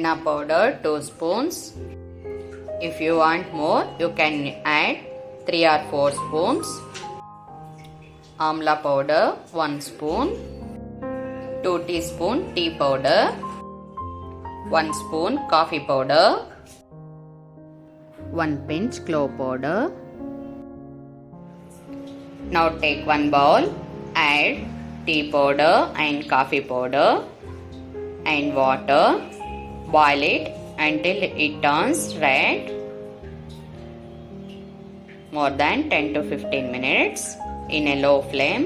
Henna powder 2 spoons. If you want more, you can add 3 or 4 spoons. Amla powder 1 spoon. 2 teaspoon tea powder. 1 spoon coffee powder. 1 pinch clove powder. Now take 1 bowl, add tea powder and coffee powder and water. Boil it until it turns red. More than 10 to 15 minutes in a low flame.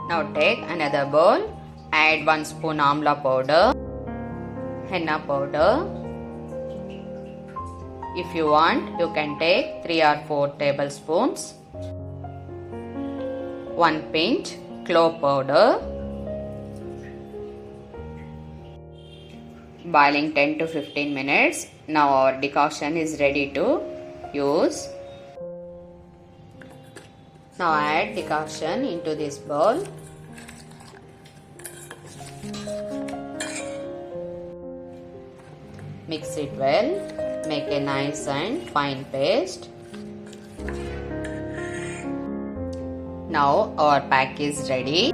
Now take another bowl, add 1 spoon amla powder, henna powder. If you want, you can take 3 or 4 tablespoons. 1 pinch clove powder. Boiling 10 to 15 minutes. Now our decoction is ready to use. Now add decoction into this bowl. Mix it well. Make a nice and fine paste. Now our pack is ready.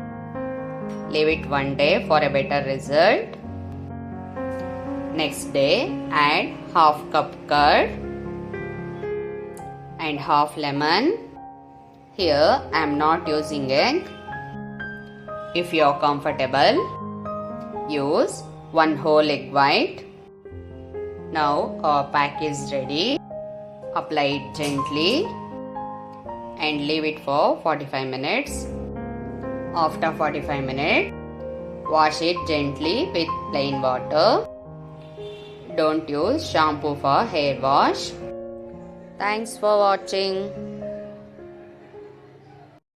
Leave it 1 day for a better result. Next day, add half cup curd and half lemon. Here I am not using egg. If you are comfortable, use 1 whole egg white. Now our pack is ready. Apply it gently and leave it for 45 minutes. After 45 minutes, wash it gently with plain water. Don't use shampoo for hair wash. Thanks for watching.